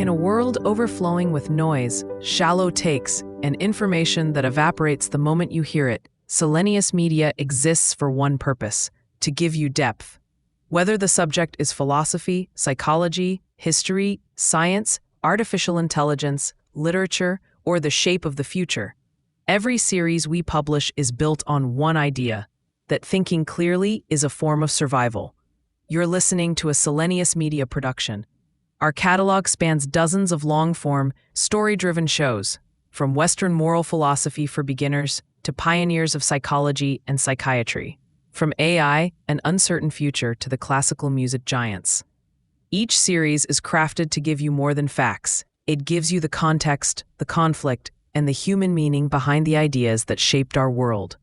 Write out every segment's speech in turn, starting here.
In a world overflowing with noise, shallow takes, and information that evaporates the moment you hear it, Selenius Media exists for one purpose: to give you depth. Whether the subject is philosophy, psychology, history, science, artificial intelligence, literature, or the shape of the future, every series we publish is built on one idea: that thinking clearly is a form of survival. You're listening to a Selenius Media production. Our catalog spans dozens of long-form, story-driven shows, from Western moral philosophy for beginners to pioneers of psychology and psychiatry, from AI and uncertain future to the classical music giants. Each series is crafted to give you more than facts. It gives you the context, the conflict, and the human meaning behind the ideas that shaped our world.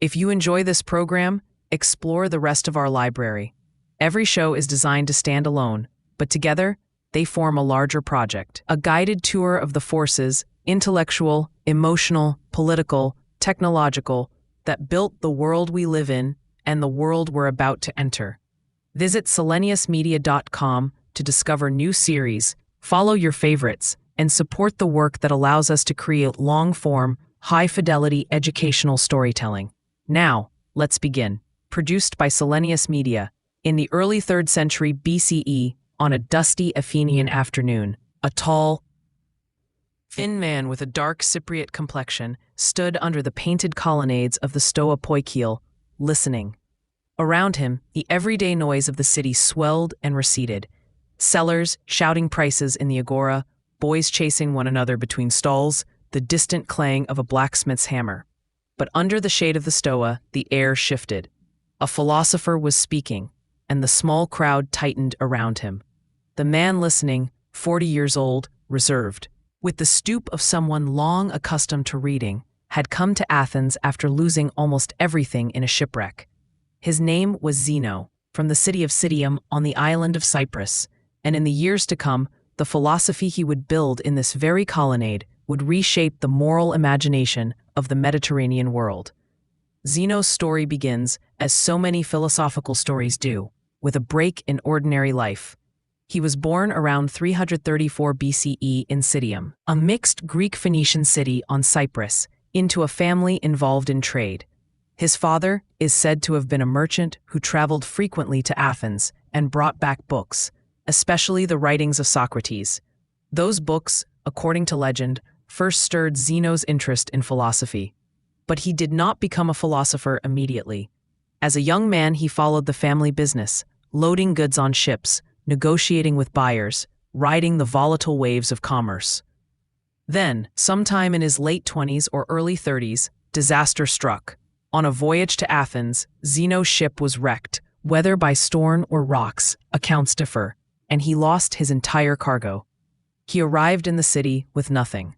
If you enjoy this program, explore the rest of our library. Every show is designed to stand alone, but together, they form a larger project, a guided tour of the forces, intellectual, emotional, political, technological, that built the world we live in and the world we're about to enter. Visit seleniusmedia.com to discover new series, follow your favorites, and support the work that allows us to create long-form, high-fidelity educational storytelling. Now, let's begin. Produced by Selenius Media. In the early 3rd century BCE, on a dusty Athenian afternoon, a tall, thin man with a dark Cypriot complexion stood under the painted colonnades of the Stoa Poikile, listening. Around him, the everyday noise of the city swelled and receded. Sellers shouting prices in the Agora, boys chasing one another between stalls, the distant clang of a blacksmith's hammer. But under the shade of the Stoa, the air shifted. A philosopher was speaking, and the small crowd tightened around him. The man listening, 40 years old, reserved, with the stoop of someone long accustomed to reading, had come to Athens after losing almost everything in a shipwreck. His name was Zeno, from the city of Citium on the island of Cyprus, and in the years to come, the philosophy he would build in this very colonnade would reshape the moral imagination of the Mediterranean world. Zeno's story begins, as so many philosophical stories do, with a break in ordinary life. He was born around 334 BCE in Citium, a mixed Greek-Phoenician city on Cyprus, into a family involved in trade. His father is said to have been a merchant who traveled frequently to Athens and brought back books, especially the writings of Socrates. Those books, according to legend, first stirred Zeno's interest in philosophy. But he did not become a philosopher immediately. As a young man, he followed the family business, loading goods on ships, negotiating with buyers, riding the volatile waves of commerce. Then, sometime in his late 20s or early 30s, disaster struck. On a voyage to Athens, Zeno's ship was wrecked, whether by storm or rocks, accounts differ, and he lost his entire cargo. He arrived in the city with nothing.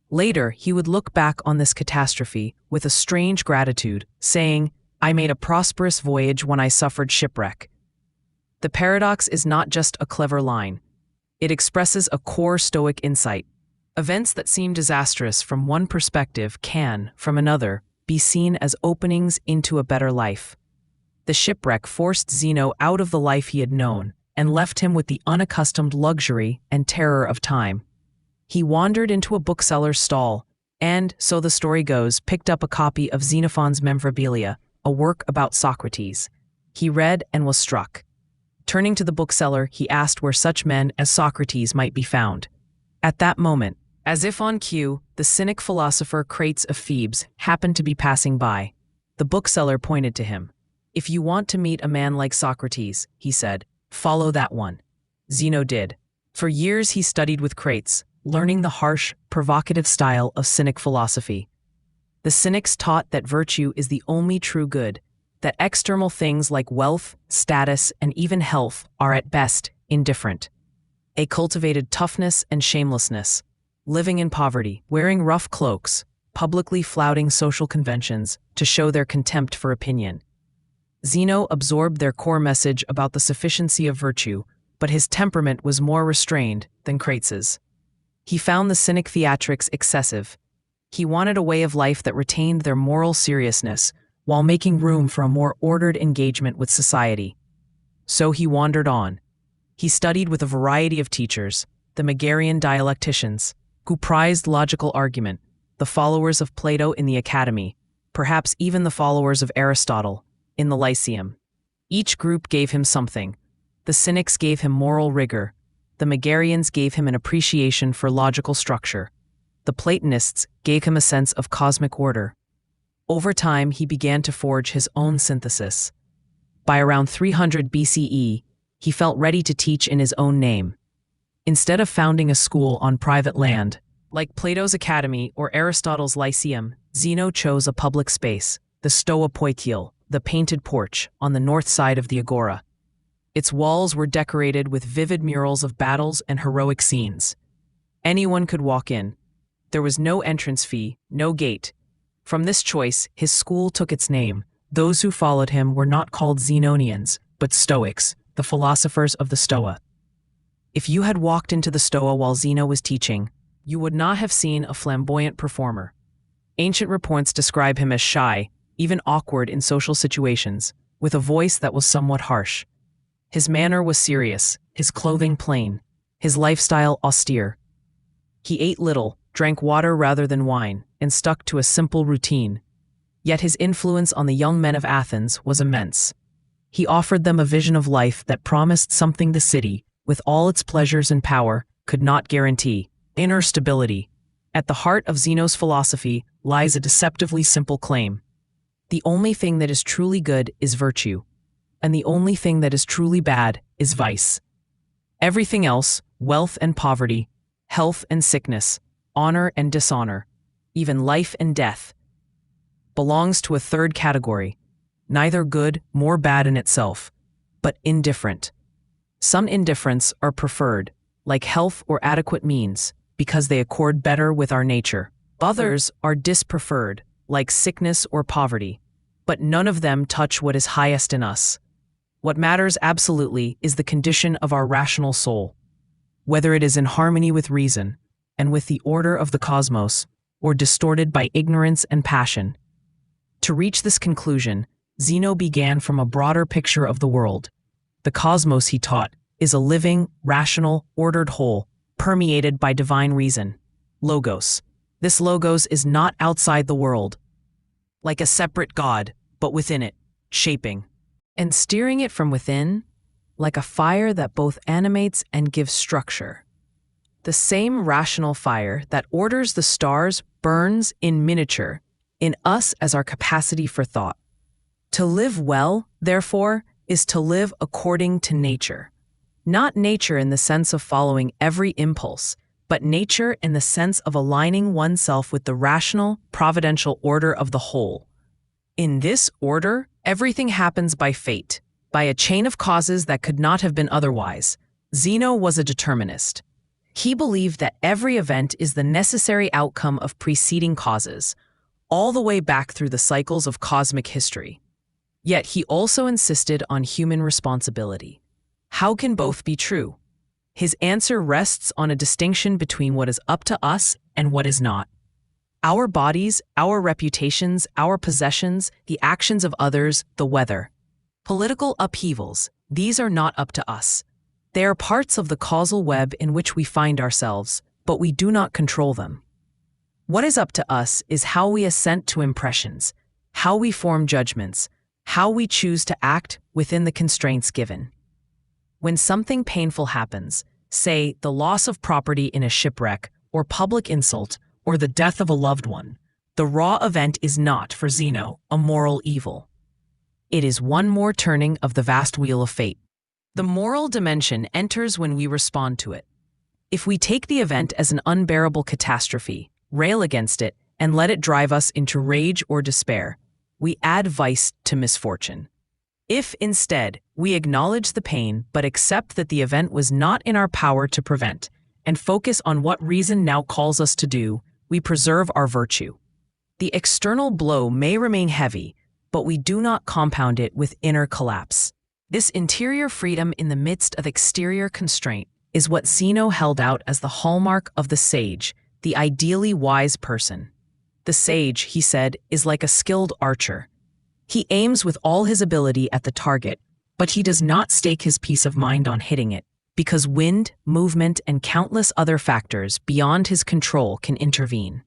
Later, he would look back on this catastrophe with a strange gratitude, saying, "I made a prosperous voyage when I suffered shipwreck." The paradox is not just a clever line. It expresses a core Stoic insight. Events that seem disastrous from one perspective can, from another, be seen as openings into a better life. The shipwreck forced Zeno out of the life he had known and left him with the unaccustomed luxury and terror of time. He wandered into a bookseller's stall and, so the story goes, picked up a copy of Xenophon's Memorabilia, a work about Socrates. He read and was struck. Turning to the bookseller, he asked where such men as Socrates might be found. At that moment, as if on cue, the cynic philosopher Crates of Thebes happened to be passing by. The bookseller pointed to him. "If you want to meet a man like Socrates," he said, "follow that one." Zeno did. For years he studied with Crates, learning the harsh, provocative style of cynic philosophy. The cynics taught that virtue is the only true good, that external things like wealth, status, and even health are at best indifferent. They cultivated toughness and shamelessness, living in poverty, wearing rough cloaks, publicly flouting social conventions to show their contempt for opinion. Zeno absorbed their core message about the sufficiency of virtue, but his temperament was more restrained than Crates's. He found the cynic theatrics excessive. He wanted a way of life that retained their moral seriousness while making room for a more ordered engagement with society. So he wandered on. He studied with a variety of teachers, the Megarian dialecticians, who prized logical argument, the followers of Plato in the Academy, perhaps even the followers of Aristotle in the Lyceum. Each group gave him something. The Cynics gave him moral rigor. The Megarians gave him an appreciation for logical structure. The Platonists gave him a sense of cosmic order. Over time, he began to forge his own synthesis. By around 300 BCE, he felt ready to teach in his own name. Instead of founding a school on private land, like Plato's Academy or Aristotle's Lyceum, Zeno chose a public space, the Stoa Poikile, the painted porch on the north side of the Agora. Its walls were decorated with vivid murals of battles and heroic scenes. Anyone could walk in. There was no entrance fee, no gate. From this choice, his school took its name. Those who followed him were not called Zenonians, but Stoics, the philosophers of the Stoa. If you had walked into the Stoa while Zeno was teaching, you would not have seen a flamboyant performer. Ancient reports describe him as shy, even awkward in social situations, with a voice that was somewhat harsh. His manner was serious, his clothing plain, his lifestyle austere. He ate little, drank water rather than wine, and stuck to a simple routine. Yet his influence on the young men of Athens was immense. He offered them a vision of life that promised something the city, with all its pleasures and power, could not guarantee: inner stability. At the heart of Zeno's philosophy lies a deceptively simple claim. The only thing that is truly good is virtue, and the only thing that is truly bad is vice. Everything else, wealth and poverty, health and sickness, honor and dishonor, even life and death, belongs to a third category, neither good nor bad in itself, but indifferent. Some indifferents are preferred, like health or adequate means, because they accord better with our nature. Others are dispreferred, like sickness or poverty, but none of them touch what is highest in us. What matters absolutely is the condition of our rational soul, whether it is in harmony with reason and with the order of the cosmos, or distorted by ignorance and passion. To reach this conclusion, Zeno began from a broader picture of the world. The cosmos, he taught, is a living, rational, ordered whole, permeated by divine reason. Logos. This logos is not outside the world, like a separate god, but within it, shaping and steering it from within, like a fire that both animates and gives structure. The same rational fire that orders the stars burns in miniature in us as our capacity for thought. To live well, therefore, is to live according to nature. Not nature in the sense of following every impulse, but nature in the sense of aligning oneself with the rational, providential order of the whole. In this order, everything happens by fate, by a chain of causes that could not have been otherwise. Zeno was a determinist. He believed that every event is the necessary outcome of preceding causes, all the way back through the cycles of cosmic history. Yet he also insisted on human responsibility. How can both be true? His answer rests on a distinction between what is up to us and what is not. Our bodies, our reputations, our possessions, the actions of others, the weather. Political upheavals, these are not up to us. They are parts of the causal web in which we find ourselves, but we do not control them. What is up to us is how we assent to impressions, how we form judgments, how we choose to act within the constraints given. When something painful happens, say the loss of property in a shipwreck, or public insult, or the death of a loved one, the raw event is not, for Zeno, a moral evil. It is one more turning of the vast wheel of fate. The moral dimension enters when we respond to it. If we take the event as an unbearable catastrophe, rail against it, and let it drive us into rage or despair, we add vice to misfortune. If, instead, we acknowledge the pain but accept that the event was not in our power to prevent, and focus on what reason now calls us to do, we preserve our virtue. The external blow may remain heavy, but we do not compound it with inner collapse. This interior freedom in the midst of exterior constraint is what Zeno held out as the hallmark of the sage, the ideally wise person. The sage, he said, is like a skilled archer. He aims with all his ability at the target, but he does not stake his peace of mind on hitting it. because wind, movement, and countless other factors beyond his control can intervene.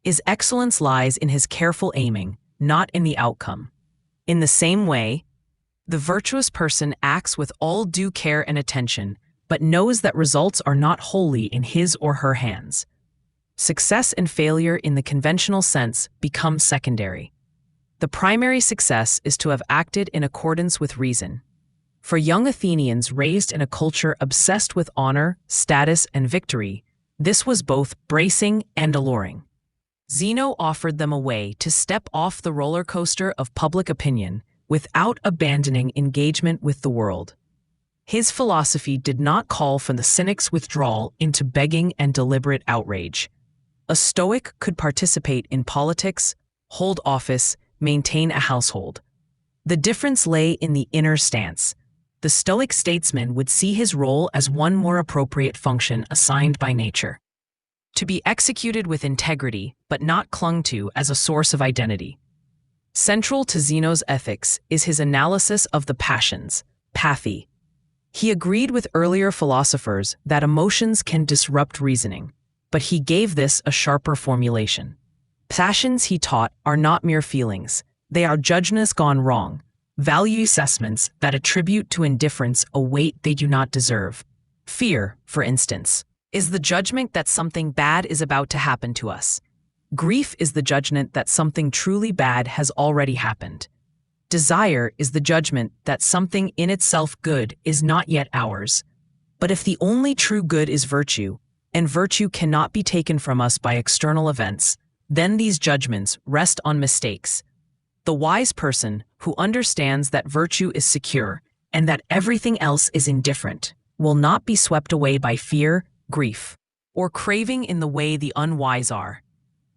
His excellence lies in his careful aiming, not in the outcome. In the same way, the virtuous person acts with all due care and attention, but knows that results are not wholly in his or her hands. Success and failure in the conventional sense become secondary. The primary success is to have acted in accordance with reason. For young Athenians raised in a culture obsessed with honor, status, and victory, this was both bracing and alluring. Zeno offered them a way to step off the roller coaster of public opinion without abandoning engagement with the world. His philosophy did not call for the cynic's withdrawal into begging and deliberate outrage. A Stoic could participate in politics, hold office, maintain a household. The difference lay in the inner stance. The Stoic statesman would see his role as one more appropriate function assigned by nature, to be executed with integrity, but not clung to as a source of identity. Central to Zeno's ethics is his analysis of the passions, pathy. He agreed with earlier philosophers that emotions can disrupt reasoning, but he gave this a sharper formulation. Passions, he taught, are not mere feelings. They are judgments gone wrong, value assessments that attribute to indifference a weight they do not deserve. Fear, for instance, is the judgment that something bad is about to happen to us. Grief is the judgment that something truly bad has already happened. Desire is the judgment that something in itself good is not yet ours. But if the only true good is virtue, and virtue cannot be taken from us by external events, then these judgments rest on mistakes. The wise person, who understands that virtue is secure and that everything else is indifferent, will not be swept away by fear, grief, or craving in the way the unwise are.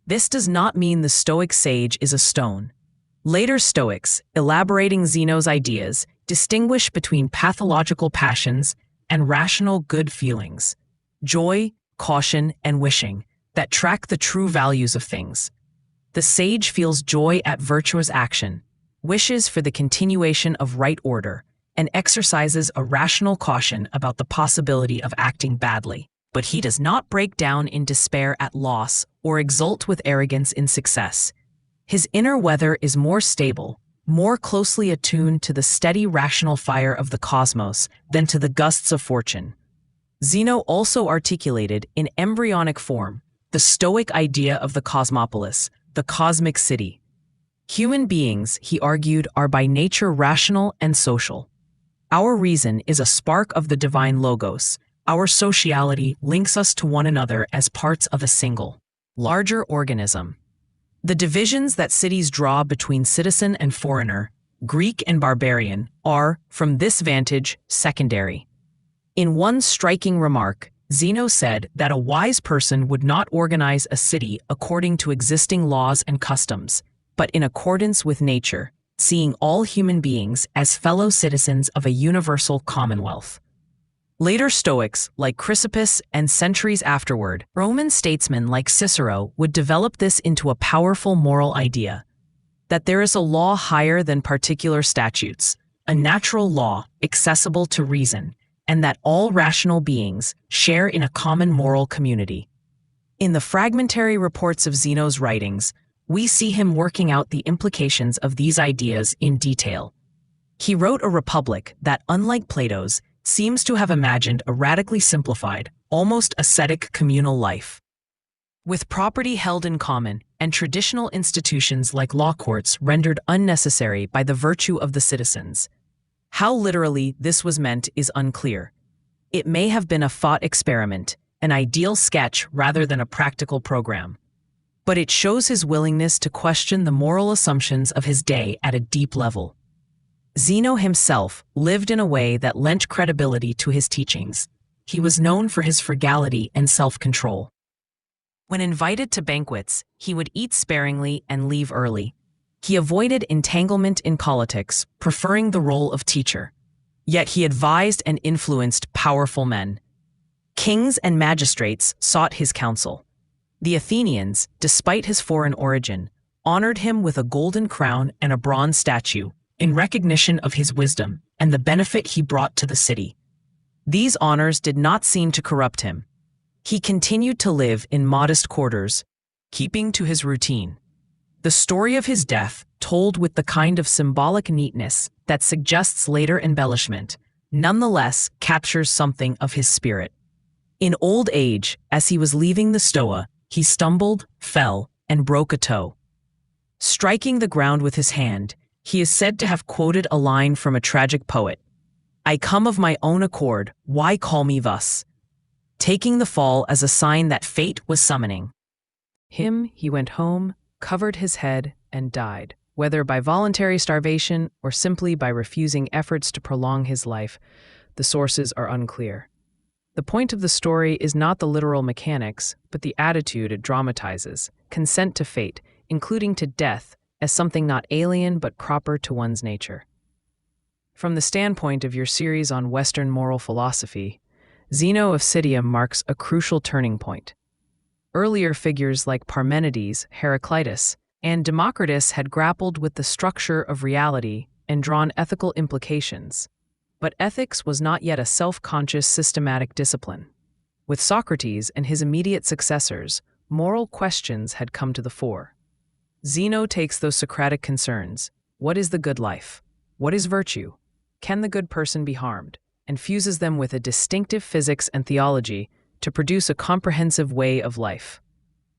This does not mean the Stoic sage is a stone. Later Stoics, elaborating Zeno's ideas, distinguish between pathological passions and rational good feelings, joy, caution, and wishing, that track the true values of things. The sage feels joy at virtuous action, wishes for the continuation of right order, and exercises a rational caution about the possibility of acting badly. But he does not break down in despair at loss or exult with arrogance in success. His inner weather is more stable, more closely attuned to the steady rational fire of the cosmos than to the gusts of fortune. Zeno also articulated in embryonic form the Stoic idea of the cosmopolis, the cosmic city. Human beings, he argued, are by nature rational and social. Our reason is a spark of the divine logos. Our sociality links us to one another as parts of a single, larger organism. The divisions that cities draw between citizen and foreigner, Greek and barbarian, are, from this vantage, secondary. In one striking remark, Zeno said that a wise person would not organize a city according to existing laws and customs, but in accordance with nature, seeing all human beings as fellow citizens of a universal commonwealth. Later Stoics, like Chrysippus, and centuries afterward, Roman statesmen like Cicero would develop this into a powerful moral idea, that there is a law higher than particular statutes, a natural law accessible to reason, and that all rational beings share in a common moral community. In the fragmentary reports of Zeno's writings, we see him working out the implications of these ideas in detail. He wrote a republic that, unlike Plato's, seems to have imagined a radically simplified, almost ascetic communal life. With property held in common and traditional institutions like law courts rendered unnecessary by the virtue of the citizens. How literally this was meant is unclear. It may have been a thought experiment, an ideal sketch rather than a practical program. But it shows his willingness to question the moral assumptions of his day at a deep level. Zeno himself lived in a way that lent credibility to his teachings. He was known for his frugality and self-control. When invited to banquets, he would eat sparingly and leave early. He avoided entanglement in politics, preferring the role of teacher. Yet he advised and influenced powerful men. Kings and magistrates sought his counsel. The Athenians, despite his foreign origin, honored him with a golden crown and a bronze statue, in recognition of his wisdom and the benefit he brought to the city. These honors did not seem to corrupt him. He continued to live in modest quarters, keeping to his routine. The story of his death, told with the kind of symbolic neatness that suggests later embellishment, nonetheless captures something of his spirit. In old age, as he was leaving the Stoa, he stumbled, fell, and broke a toe. Striking the ground with his hand, he is said to have quoted a line from a tragic poet: "I come of my own accord, why call me thus?" taking the fall as a sign that fate was summoning him. He went home, covered his head, and died, whether by voluntary starvation or simply by refusing efforts to prolong his life. The sources are unclear. The point of the story is not the literal mechanics, but the attitude it dramatizes: consent to fate, including to death, as something not alien but proper to one's nature. From the standpoint of your series on Western moral philosophy, Zeno of Citium marks a crucial turning point. Earlier figures like Parmenides, Heraclitus, and Democritus had grappled with the structure of reality and drawn ethical implications. But ethics was not yet a self-conscious systematic discipline. With Socrates and his immediate successors, moral questions had come to the fore. Zeno takes those Socratic concerns: what is the good life? What is virtue? Can the good person be harmed? And fuses them with a distinctive physics and theology to produce a comprehensive way of life.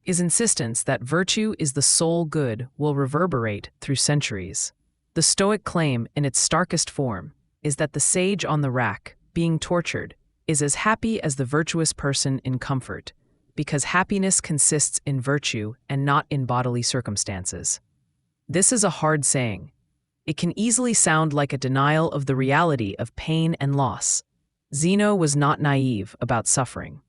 His insistence that virtue is the sole good will reverberate through centuries. The Stoic claim, in its starkest form, is that the sage on the rack, being tortured, is as happy as the virtuous person in comfort, because happiness consists in virtue and not in bodily circumstances. This is a hard saying. It can easily sound like a denial of the reality of pain and loss. Zeno was not naive about suffering.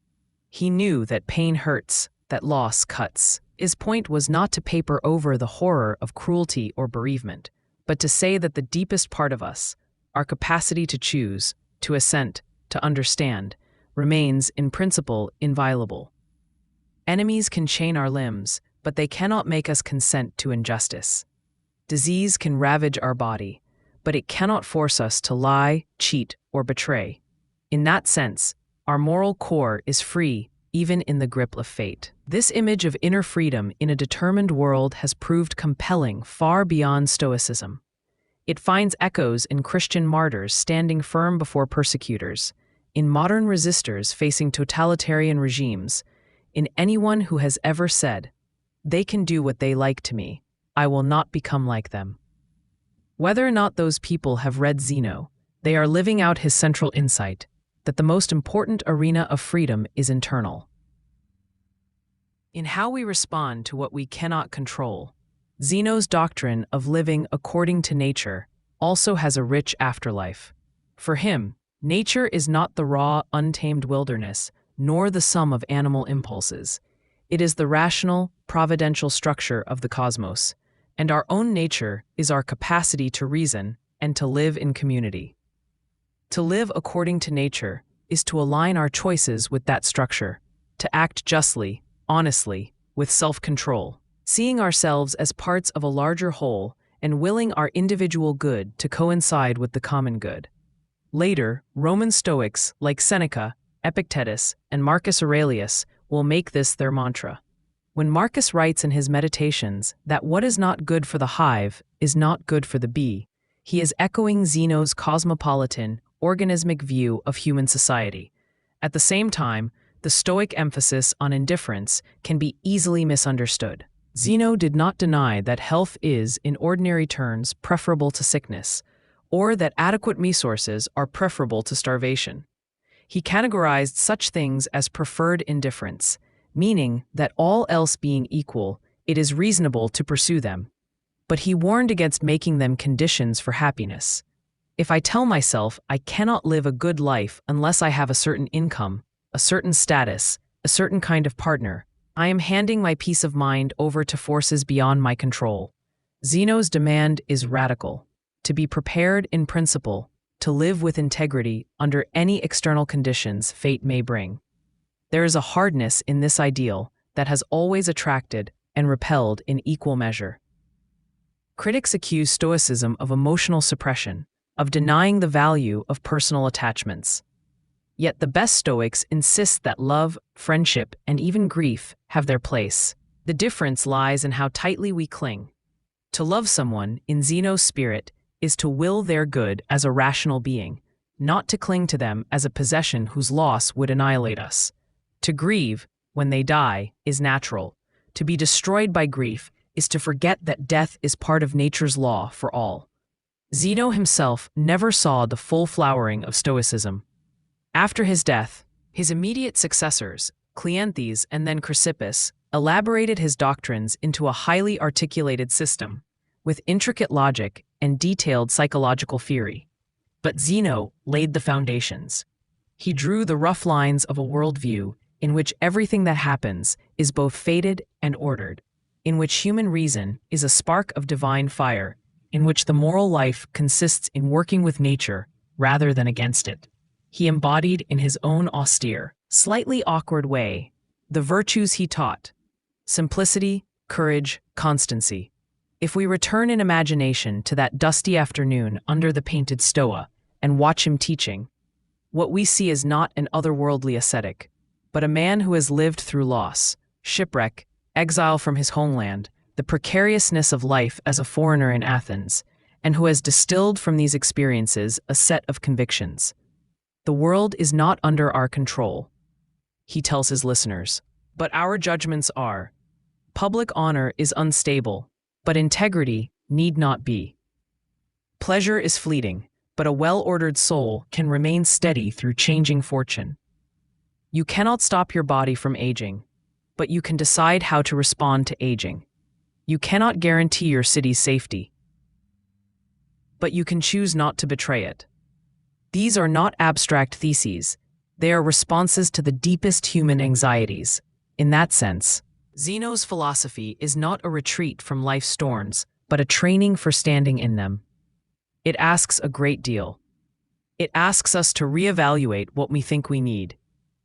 He knew that pain hurts, that loss cuts. His point was not to paper over the horror of cruelty or bereavement, but to say that the deepest part of us, our capacity to choose, to assent, to understand, remains, in principle, inviolable. Enemies can chain our limbs, but they cannot make us consent to injustice. Disease can ravage our body, but it cannot force us to lie, cheat, or betray. In that sense, our moral core is free, even in the grip of fate. This image of inner freedom in a determined world has proved compelling far beyond Stoicism. It finds echoes in Christian martyrs standing firm before persecutors, in modern resistors facing totalitarian regimes, in anyone who has ever said, "They can do what they like to me. I will not become like them." Whether or not those people have read Zeno, they are living out his central insight, that the most important arena of freedom is internal. In how we respond to what we cannot control, Zeno's doctrine of living according to nature also has a rich afterlife. For him, nature is not the raw, untamed wilderness, nor the sum of animal impulses. It is the rational, providential structure of the cosmos, and our own nature is our capacity to reason and to live in community. To live according to nature is to align our choices with that structure, to act justly, honestly, with self-control, seeing ourselves as parts of a larger whole and willing our individual good to coincide with the common good. Later, Roman Stoics like Seneca, Epictetus, and Marcus Aurelius will make this their mantra. When Marcus writes in his Meditations that what is not good for the hive is not good for the bee, he is echoing Zeno's cosmopolitan, organismic view of human society. At the same time, the Stoic emphasis on indifference can be easily misunderstood. Zeno did not deny that health is, in ordinary terms, preferable to sickness, or that adequate resources are preferable to starvation. He categorized such things as preferred indifference, meaning that all else being equal, it is reasonable to pursue them. But he warned against making them conditions for happiness. If I tell myself I cannot live a good life unless I have a certain income, a certain status, a certain kind of partner, I am handing my peace of mind over to forces beyond my control. Zeno's demand is radical: to be prepared in principle, to live with integrity under any external conditions fate may bring. There is a hardness in this ideal that has always attracted and repelled in equal measure. Critics accuse Stoicism of emotional suppression, of denying the value of personal attachments. Yet the best Stoics insist that love, friendship, and even grief have their place. The difference lies in how tightly we cling. To love someone, in Zeno's spirit, is to will their good as a rational being, not to cling to them as a possession whose loss would annihilate us. To grieve, when they die, is natural. To be destroyed by grief is to forget that death is part of nature's law for all. Zeno himself never saw the full flowering of Stoicism. After his death, his immediate successors, Cleanthes and then Chrysippus, elaborated his doctrines into a highly articulated system, with intricate logic and detailed psychological theory. But Zeno laid the foundations. He drew the rough lines of a worldview in which everything that happens is both fated and ordered, in which human reason is a spark of divine fire, in which the moral life consists in working with nature rather than against it. He embodied in his own austere, slightly awkward way the virtues he taught: simplicity, courage, constancy. If we return in imagination to that dusty afternoon under the painted Stoa and watch him teaching, what we see is not an otherworldly ascetic, but a man who has lived through loss, shipwreck, exile from his homeland, the precariousness of life as a foreigner in Athens, and who has distilled from these experiences a set of convictions. The world is not under our control, he tells his listeners, but our judgments are. Public honor is unstable, but integrity need not be. Pleasure is fleeting, but a well-ordered soul can remain steady through changing fortune. You cannot stop your body from aging, but you can decide how to respond to aging. You cannot guarantee your city's safety, but you can choose not to betray it. These are not abstract theses. They are responses to the deepest human anxieties. In that sense, Zeno's philosophy is not a retreat from life's storms, but a training for standing in them. It asks a great deal. It asks us to reevaluate what we think we need,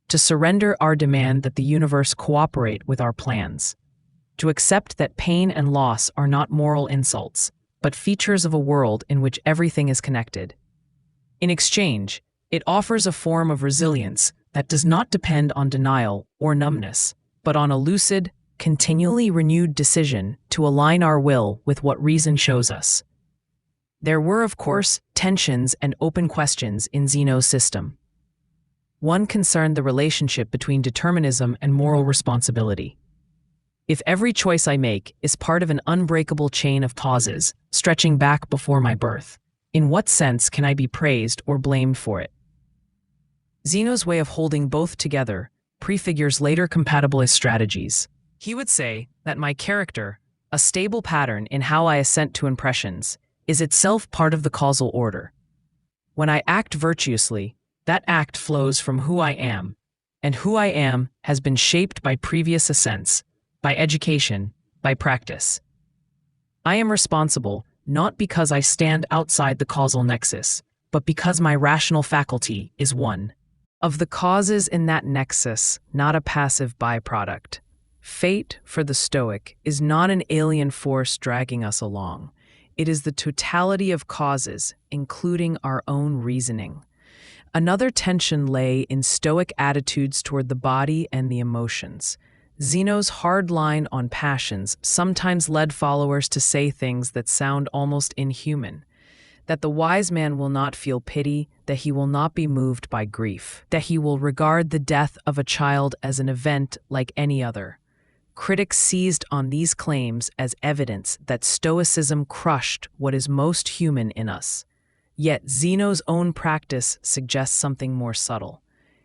to surrender our demand that the universe cooperate with our plans, to accept that pain and loss are not moral insults, but features of a world in which everything is connected. In exchange, it offers a form of resilience that does not depend on denial or numbness, but on a lucid, continually renewed decision to align our will with what reason shows us. There were, of course, tensions and open questions in Zeno's system. One concerned the relationship between determinism and moral responsibility. If every choice I make is part of an unbreakable chain of causes stretching back before my birth, in what sense can I be praised or blamed for it? Zeno's way of holding both together prefigures later compatibilist strategies. He would say that my character, a stable pattern in how I assent to impressions, is itself part of the causal order. When I act virtuously, that act flows from who I am, and who I am has been shaped by previous assents, by education, by practice. I am responsible not because I stand outside the causal nexus, but because my rational faculty is one of the causes in that nexus, not a passive byproduct. Fate, for the Stoic, is not an alien force dragging us along. It is the totality of causes, including our own reasoning. Another tension lay in Stoic attitudes toward the body and the emotions. Zeno's hard line on passions sometimes led followers to say things that sound almost inhuman: that the wise man will not feel pity, that he will not be moved by grief, that he will regard the death of a child as an event like any other. Critics seized on these claims as evidence that Stoicism crushed what is most human in us. Yet Zeno's own practice suggests something more subtle.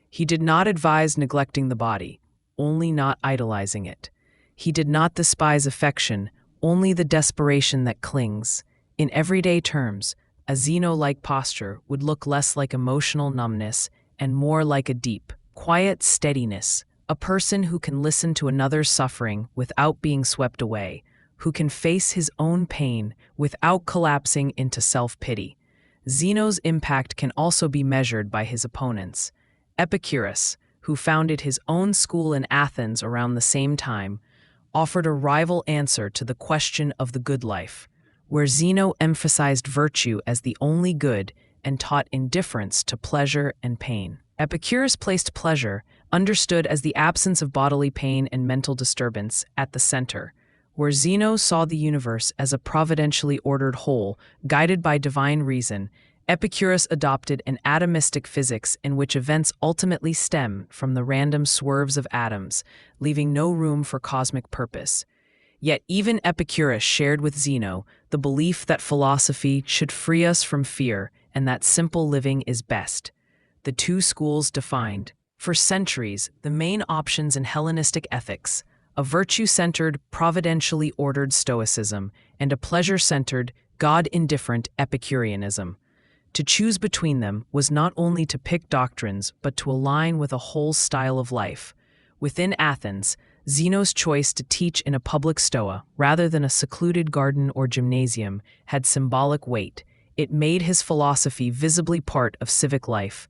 He did not advise neglecting the body, only not idolizing it. He did not despise affection, only the desperation that clings. In everyday terms, a Zeno-like posture would look less like emotional numbness and more like a deep, quiet steadiness, a person who can listen to another's suffering without being swept away, who can face his own pain without collapsing into self-pity. Zeno's impact can also be measured by his opponents. Epicurus, who founded his own school in Athens around the same time, offered a rival answer to the question of the good life, where Zeno emphasized virtue as the only good and taught indifference to pleasure and pain. Epicurus placed pleasure, understood as the absence of bodily pain and mental disturbance, at the center, where Zeno saw the universe as a providentially ordered whole, guided by divine reason. Epicurus adopted an atomistic physics in which events ultimately stem from the random swerves of atoms, leaving no room for cosmic purpose. Yet even Epicurus shared with Zeno the belief that philosophy should free us from fear and that simple living is best. The two schools defined, for centuries, the main options in Hellenistic ethics: a virtue-centered, providentially ordered Stoicism, and a pleasure-centered, God-indifferent Epicureanism. To choose between them was not only to pick doctrines, but to align with a whole style of life. Within Athens, Zeno's choice to teach in a public stoa, rather than a secluded garden or gymnasium, had symbolic weight. It made his philosophy visibly part of civic life.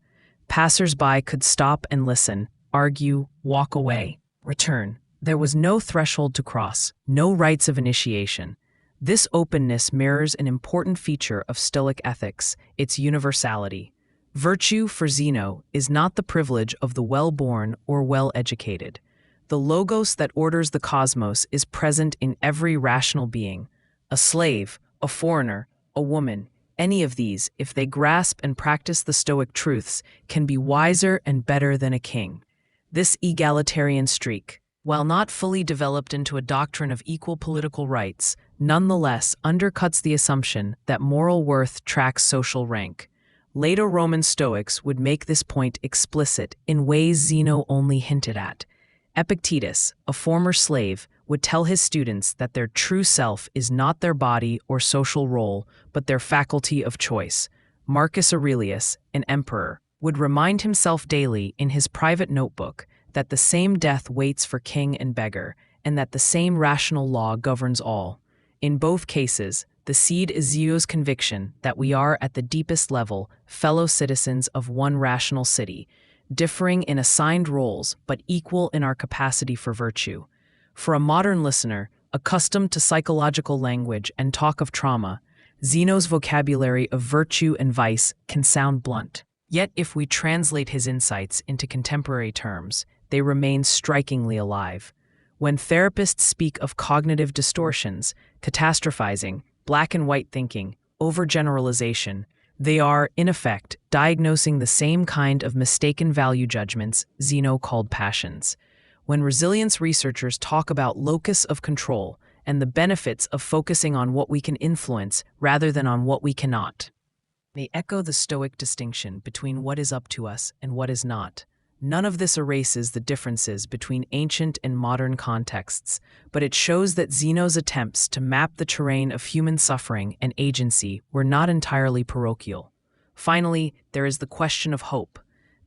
Passers-by could stop and listen, argue, walk away, return. There was no threshold to cross, no rites of initiation. This openness mirrors an important feature of Stoic ethics, its universality. Virtue, for Zeno, is not the privilege of the well-born or well-educated. The logos that orders the cosmos is present in every rational being. A slave, a foreigner, a woman, any of these, if they grasp and practice the Stoic truths, can be wiser and better than a king. This egalitarian streak, while not fully developed into a doctrine of equal political rights, nonetheless undercuts the assumption that moral worth tracks social rank. Later Roman Stoics would make this point explicit in ways Zeno only hinted at. Epictetus, a former slave, would tell his students that their true self is not their body or social role, but their faculty of choice. Marcus Aurelius, an emperor, would remind himself daily in his private notebook that the same death waits for king and beggar, and that the same rational law governs all. In both cases, the seed is Zeno's conviction that we are, at the deepest level, fellow citizens of one rational city, differing in assigned roles but equal in our capacity for virtue. For a modern listener, accustomed to psychological language and talk of trauma, Zeno's vocabulary of virtue and vice can sound blunt. Yet if we translate his insights into contemporary terms, they remain strikingly alive. When therapists speak of cognitive distortions, catastrophizing, black and white thinking, overgeneralization, they are, in effect, diagnosing the same kind of mistaken value judgments Zeno called passions. When resilience researchers talk about locus of control and the benefits of focusing on what we can influence rather than on what we cannot, they echo the Stoic distinction between what is up to us and what is not. None of this erases the differences between ancient and modern contexts, but it shows that Zeno's attempts to map the terrain of human suffering and agency were not entirely parochial. Finally, there is the question of hope.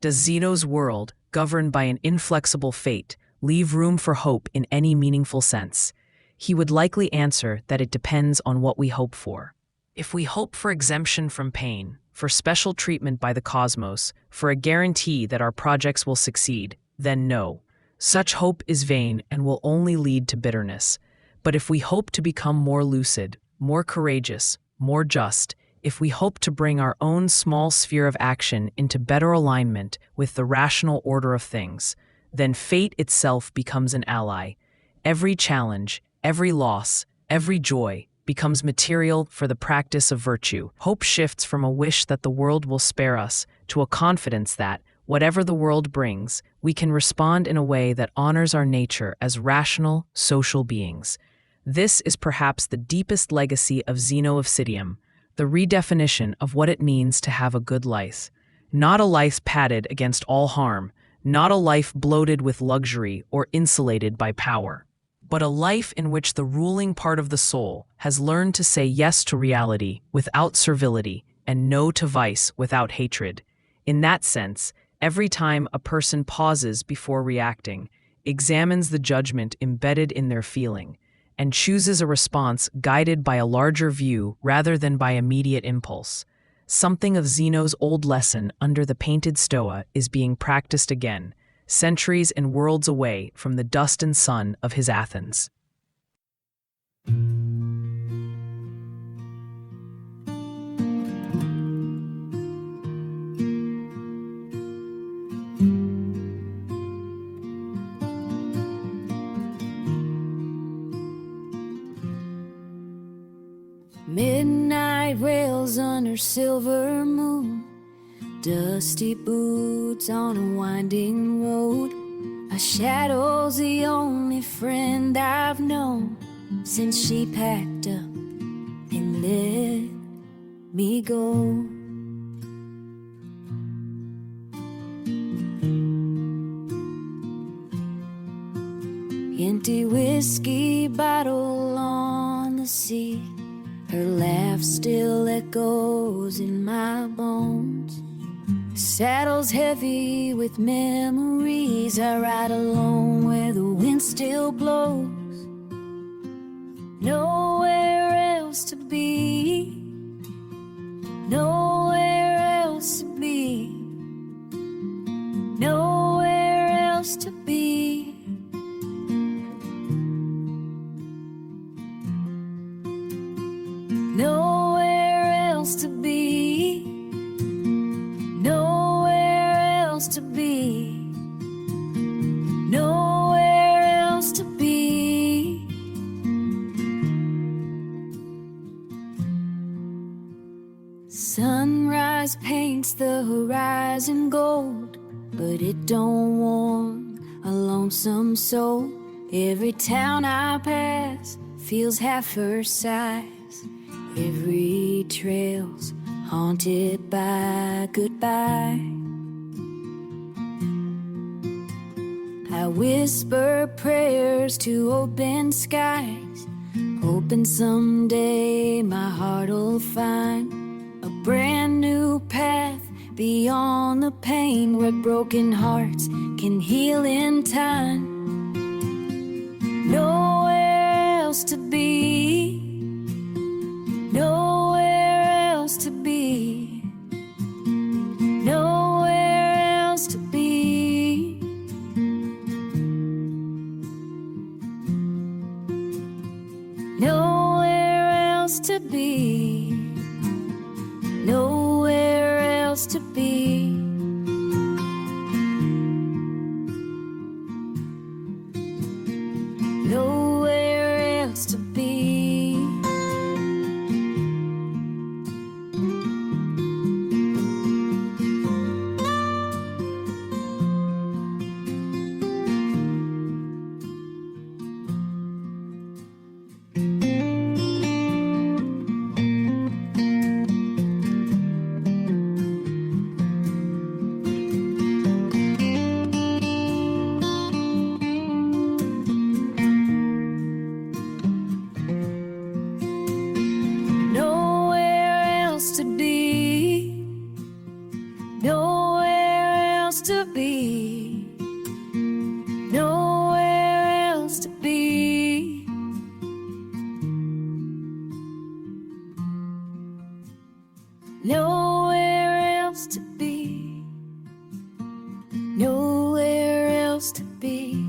Does Zeno's world, governed by an inflexible fate, leave room for hope in any meaningful sense? He would likely answer that it depends on what we hope for. If we hope for exemption from pain, for special treatment by the cosmos, for a guarantee that our projects will succeed, then no. Such hope is vain and will only lead to bitterness. But if we hope to become more lucid, more courageous, more just, if we hope to bring our own small sphere of action into better alignment with the rational order of things, then fate itself becomes an ally. Every challenge, every loss, every joy becomes material for the practice of virtue. Hope shifts from a wish that the world will spare us to a confidence that, whatever the world brings, we can respond in a way that honors our nature as rational, social beings. This is perhaps the deepest legacy of Zeno of Citium, the redefinition of what it means to have a good life. Not a life padded against all harm, not a life bloated with luxury or insulated by power, but a life in which the ruling part of the soul has learned to say yes to reality without servility and no to vice without hatred. In that sense, every time a person pauses before reacting, examines the judgment embedded in their feeling, and chooses a response guided by a larger view rather than by immediate impulse, something of Zeno's old lesson under the painted stoa is being practiced again, centuries and worlds away from the dust and sun of his Athens. Midnight rails under silver moon, dusty boots on a winding road. A shadow's the only friend I've known since she packed up and let me go. Empty whiskey bottle on the sea, her laugh still echoes in my bones. The saddle's heavy with memories. I ride alone where the wind still blows. Nowhere else to be, nowhere else to be, nowhere else to be. Nowhere else to be, nowhere else to be, nowhere else to be. Sunrise paints the horizon gold, but it don't warm a lonesome soul. Every town I pass feels half her size. Every trail's haunted by goodbye. I whisper prayers to open skies, hoping someday my heart'll find a brand new path beyond the pain, where broken hearts can heal in time. Nowhere else to be, nowhere else to be, nowhere else to be. Nowhere else to be, nowhere else to be. Nowhere else to be. Nowhere else to be, nowhere else to be. Nowhere else to be.